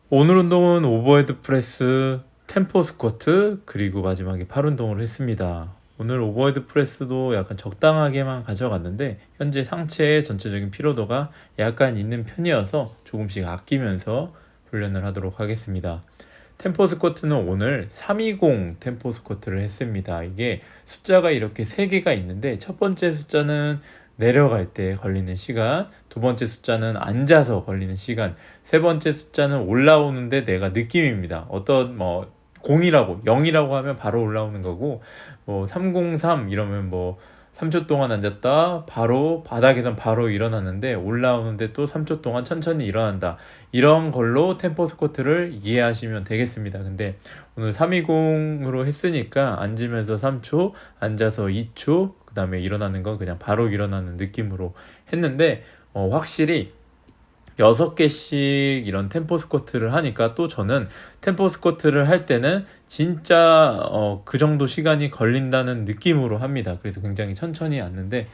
오늘 운동은 오버헤드 프레스, 템포 스쿼트, 그리고 마지막에 팔 운동을 했습니다. 오늘 오버헤드 프레스도 약간 적당하게만 가져갔는데 현재 상체의 전체적인 피로도가 약간 있는 편이어서 조금씩 아끼면서 훈련을 하도록 하겠습니다. 템포 스쿼트는 오늘 320 템포 스쿼트를 했습니다. 이게 숫자가 이렇게 3개가 있는데 첫 번째 숫자는 내려갈 때 걸리는 시간, 두 번째 숫자는 앉아서 걸리는 시간, 세 번째 숫자는 올라오는데 내가 느낌입니다. 어떤 0이라고 0이라고 하면 바로 올라오는 거고, 303 이러면 3초 동안 앉았다 바로 바닥에선 바로 일어나는데 올라오는데 또 3초 동안 천천히 일어난다, 이런 걸로 템포 스쿼트를 이해하시면 되겠습니다. 근데 오늘 320으로 했으니까 앉으면서 3초, 앉아서 2초, 그 다음에 일어나는 건 그냥 바로 일어나는 느낌으로 했는데, 확실히 6개씩 이런 템포 스쿼트를 하니까, 또 저는 템포 스쿼트를 할 때는 진짜 그 정도 시간이 걸린다는 느낌으로 합니다. 그래서 굉장히 천천히 앉는데,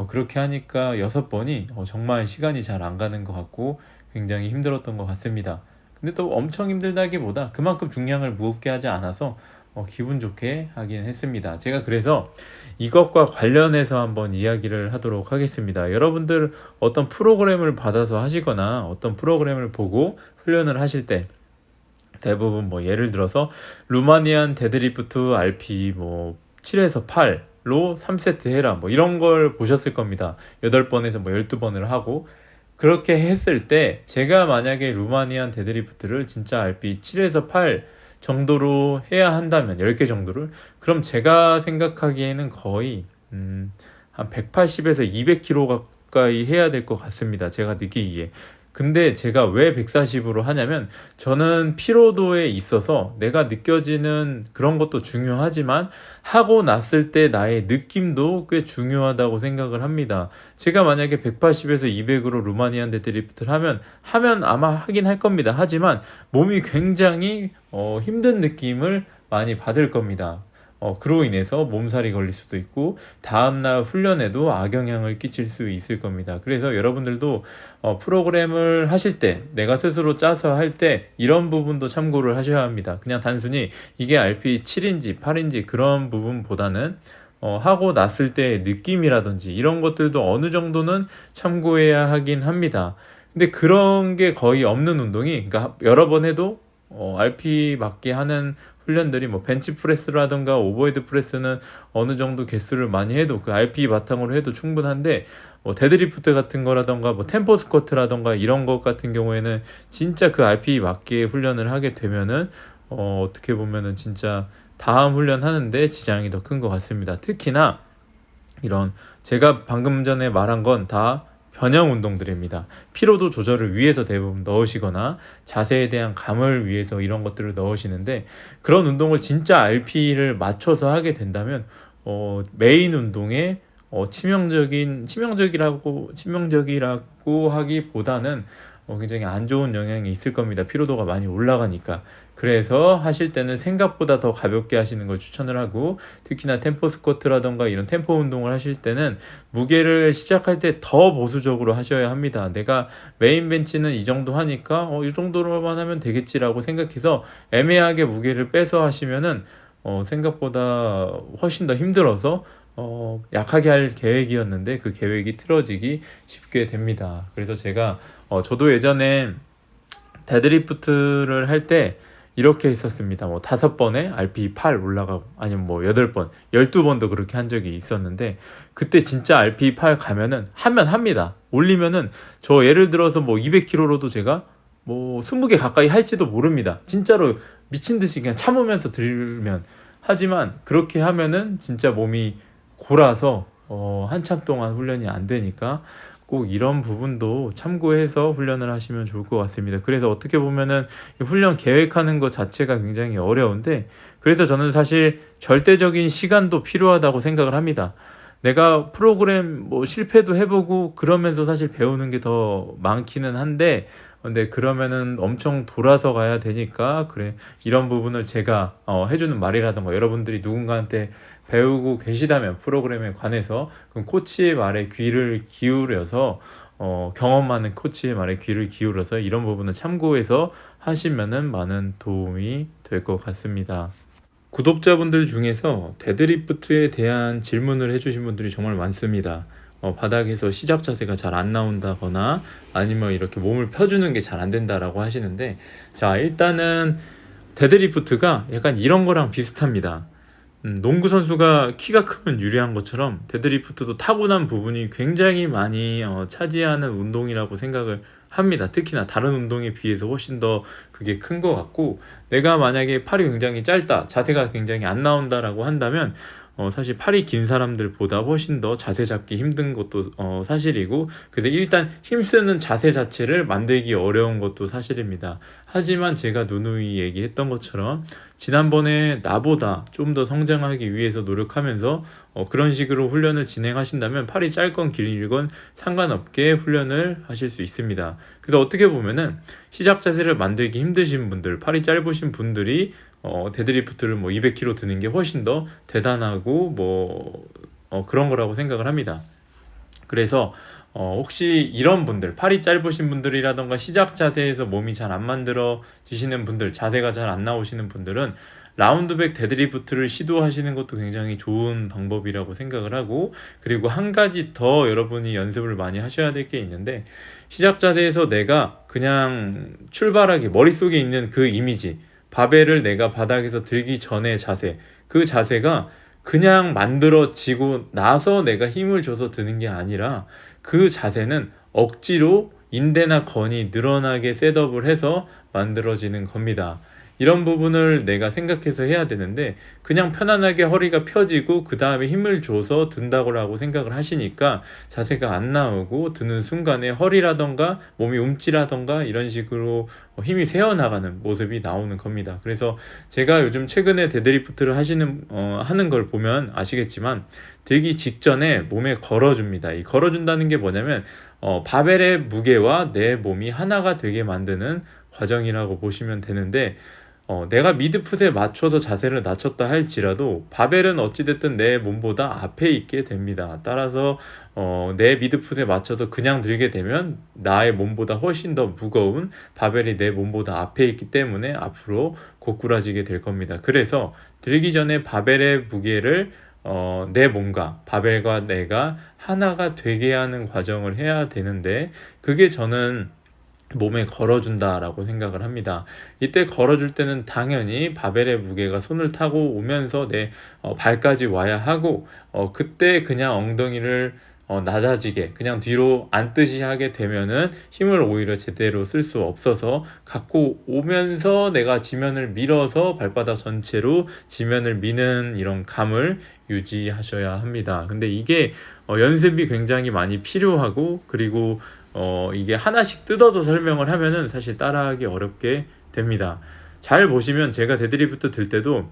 그렇게 하니까 6번이 정말 시간이 잘 안 가는 것 같고 굉장히 힘들었던 것 같습니다. 근데 또 엄청 힘들다기보다 그만큼 중량을 무겁게 하지 않아서 기분 좋게 하긴 했습니다. 제가 그래서 이것과 관련해서 한번 이야기를 하도록 하겠습니다. 여러분들 어떤 프로그램을 받아서 하시거나 어떤 프로그램을 보고 훈련을 하실 때 대부분 예를 들어서 루마니안 데드리프트 RP 7에서 8로 3세트 해라 이런 걸 보셨을 겁니다. 8번에서 12번을 하고, 그렇게 했을 때 제가 만약에 루마니안 데드리프트를 진짜 RP 7에서 8 정도로 해야 한다면, 10개 정도를, 그럼 제가 생각하기에는 거의 한 180에서 200kg 가까이 해야 될 것 같습니다. 제가 느끼기에. 근데 제가 왜 140으로 하냐면, 저는 피로도에 있어서 내가 느껴지는 그런 것도 중요하지만 하고 났을 때 나의 느낌도 꽤 중요하다고 생각을 합니다. 제가 만약에 180에서 200으로 루마니안 데드리프트를 하면 아마 하긴 할 겁니다. 하지만 몸이 굉장히 힘든 느낌을 많이 받을 겁니다. 그로 인해서 몸살이 걸릴 수도 있고 다음날 훈련에도 악영향을 끼칠 수 있을 겁니다. 그래서 여러분들도 프로그램을 하실 때, 내가 스스로 짜서 할 때 이런 부분도 참고를 하셔야 합니다. 그냥 단순히 이게 RP 7인지 8인지 그런 부분보다는 하고 났을 때의 느낌이라든지 이런 것들도 어느 정도는 참고해야 하긴 합니다. 근데 그런 게 거의 없는 운동이, 그러니까 여러 번 해도 RP 맞게 하는 훈련들이 벤치프레스라든가 오버헤드 프레스는 어느 정도 개수를 많이 해도 그 RP 바탕으로 해도 충분한데, 데드리프트 같은 거라던가 템포 스쿼트라던가 이런 것 같은 경우에는 진짜 그 RP 맞게 훈련을 하게 되면은 어떻게 보면은 진짜 다음 훈련 하는데 지장이 더 큰 것 같습니다. 특히나 이런 제가 방금 전에 말한 건 다 변형 운동들입니다. 피로도 조절을 위해서 대부분 넣으시거나 자세에 대한 감을 위해서 이런 것들을 넣으시는데, 그런 운동을 진짜 RP를 맞춰서 하게 된다면 메인 운동에 치명적이라고 하기보다는 굉장히 안 좋은 영향이 있을 겁니다. 피로도가 많이 올라가니까. 그래서 하실 때는 생각보다 더 가볍게 하시는 걸 추천을 하고, 특히나 템포 스쿼트라던가 이런 템포 운동을 하실 때는 무게를 시작할 때 더 보수적으로 하셔야 합니다. 내가 메인 벤치는 이 정도 하니까 이 정도로만 하면 되겠지라고 생각해서 애매하게 무게를 빼서 하시면은 생각보다 훨씬 더 힘들어서 약하게 할 계획이었는데 그 계획이 틀어지기 쉽게 됩니다. 그래서 제가 저도 예전에 데드리프트를 할 때 이렇게 했었습니다. 5번에 RP 8 올라가고, 아니면 8번, 12번도 그렇게 한 적이 있었는데, 그때 진짜 RP 8 가면은 하면 합니다. 올리면은 저 예를 들어서 200kg로도 제가 20개 가까이 할지도 모릅니다. 진짜로 미친 듯이 그냥 참으면서 들면. 하지만 그렇게 하면은 진짜 몸이 골아서 한참 동안 훈련이 안 되니까 꼭 이런 부분도 참고해서 훈련을 하시면 좋을 것 같습니다. 그래서 어떻게 보면은 훈련 계획하는 것 자체가 굉장히 어려운데, 그래서 저는 사실 절대적인 시간도 필요하다고 생각을 합니다. 내가 프로그램 실패도 해보고 그러면서 사실 배우는 게 더 많기는 한데, 근데 그러면은 엄청 돌아서 가야 되니까, 그래, 이런 부분을 제가 해주는 말이라던가, 여러분들이 누군가한테 배우고 계시다면 프로그램에 관해서, 그럼 코치의 말에 귀를 기울여서 경험 많은 코치의 말에 귀를 기울여서 이런 부분을 참고해서 하시면은 많은 도움이 될 것 같습니다. 구독자분들 중에서 데드리프트에 대한 질문을 해주신 분들이 정말 많습니다. 바닥에서 시작 자세가 잘 안 나온다거나 아니면 이렇게 몸을 펴주는 게 잘 안 된다라고 하시는데, 자, 일단은 데드리프트가 약간 이런 거랑 비슷합니다. 농구 선수가 키가 크면 유리한 것처럼 데드리프트도 타고난 부분이 굉장히 많이 차지하는 운동이라고 생각을 합니다. 특히나 다른 운동에 비해서 훨씬 더 그게 큰 것 같고, 내가 만약에 팔이 굉장히 짧다, 자세가 굉장히 안 나온다라고 한다면 사실 팔이 긴 사람들보다 훨씬 더 자세 잡기 힘든 것도 사실이고, 그래서 일단 힘쓰는 자세 자체를 만들기 어려운 것도 사실입니다. 하지만 제가 누누이 얘기했던 것처럼 지난번에 나보다 좀 더 성장하기 위해서 노력하면서 그런 식으로 훈련을 진행하신다면 팔이 짧건 길건 상관없게 훈련을 하실 수 있습니다. 그래서 어떻게 보면은 시작 자세를 만들기 힘드신 분들, 팔이 짧으신 분들이 데드리프트를 뭐 200kg 드는 게 훨씬 더 대단하고 그런 거라고 생각을 합니다. 그래서 혹시 이런 분들, 팔이 짧으신 분들이라던가 시작 자세에서 몸이 잘 안 만들어지시는 분들, 자세가 잘 안 나오시는 분들은 라운드백 데드리프트를 시도하시는 것도 굉장히 좋은 방법이라고 생각을 하고, 그리고 한 가지 더 여러분이 연습을 많이 하셔야 될 게 있는데, 시작 자세에서 내가 그냥 출발하기, 머릿속에 있는 그 이미지, 바벨을 내가 바닥에서 들기 전의 자세, 그 자세가 그냥 만들어지고 나서 내가 힘을 줘서 드는 게 아니라, 그 자세는 억지로 인대나 건이 늘어나게 셋업을 해서 만들어지는 겁니다. 이런 부분을 내가 생각해서 해야 되는데, 그냥 편안하게 허리가 펴지고 그 다음에 힘을 줘서 든다고 생각을 하시니까 자세가 안 나오고, 드는 순간에 허리라던가 몸이 움찔하던가 이런 식으로 힘이 새어나가는 모습이 나오는 겁니다. 그래서 제가 요즘 최근에 데드리프트를 하는 걸 보면 아시겠지만, 들기 직전에 몸에 걸어줍니다. 이 걸어준다는 게 뭐냐면 바벨의 무게와 내 몸이 하나가 되게 만드는 과정이라고 보시면 되는데, 내가 미드풋에 맞춰서 자세를 낮췄다 할지라도 바벨은 어찌됐든 내 몸보다 앞에 있게 됩니다. 따라서 내 미드풋에 맞춰서 그냥 들게 되면 나의 몸보다 훨씬 더 무거운 바벨이 내 몸보다 앞에 있기 때문에 앞으로 고꾸라지게 될 겁니다. 그래서 들기 전에 바벨의 무게를 내 몸과 바벨과 내가 하나가 되게 하는 과정을 해야 되는데, 그게 저는 몸에 걸어준다라고 생각을 합니다. 이때 걸어줄 때는 당연히 바벨의 무게가 손을 타고 오면서 내 발까지 와야 하고, 그때 그냥 엉덩이를 낮아지게 그냥 뒤로 앉듯이 하게 되면은 힘을 오히려 제대로 쓸 수 없어서, 갖고 오면서 내가 지면을 밀어서 발바닥 전체로 지면을 미는 이런 감을 유지하셔야 합니다. 근데 이게 연습이 굉장히 많이 필요하고, 그리고 이게 하나씩 뜯어서 설명을 하면은 사실 따라하기 어렵게 됩니다. 잘 보시면 제가 데드리프트 들 때도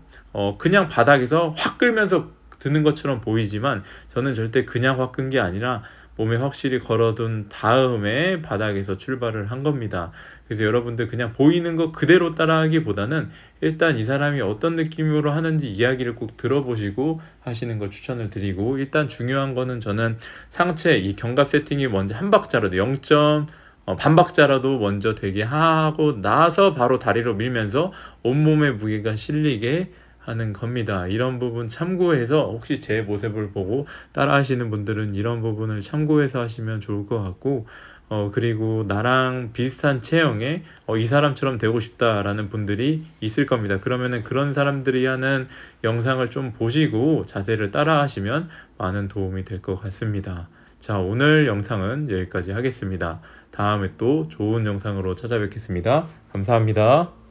그냥 바닥에서 확 끌면서 드는 것처럼 보이지만, 저는 절대 그냥 확 끈 게 아니라 몸에 확실히 걸어둔 다음에 바닥에서 출발을 한 겁니다. 그래서 여러분들 그냥 보이는 거 그대로 따라하기보다는 일단 이 사람이 어떤 느낌으로 하는지 이야기를 꼭 들어보시고 하시는 걸 추천을 드리고, 일단 중요한 거는 저는 상체 이 견갑 세팅이 먼저 한 박자라도 0. 반 박자라도 먼저 되게 하고 나서 바로 다리로 밀면서 온몸에 무게가 실리게 하는 겁니다. 이런 부분 참고해서 혹시 제 모습을 보고 따라 하시는 분들은 이런 부분을 참고해서 하시면 좋을 것 같고, 그리고 나랑 비슷한 체형에 이 사람처럼 되고 싶다라는 분들이 있을 겁니다. 그러면은 그런 사람들이 하는 영상을 좀 보시고 자세를 따라 하시면 많은 도움이 될 것 같습니다. 자, 오늘 영상은 여기까지 하겠습니다. 다음에 또 좋은 영상으로 찾아뵙겠습니다. 감사합니다.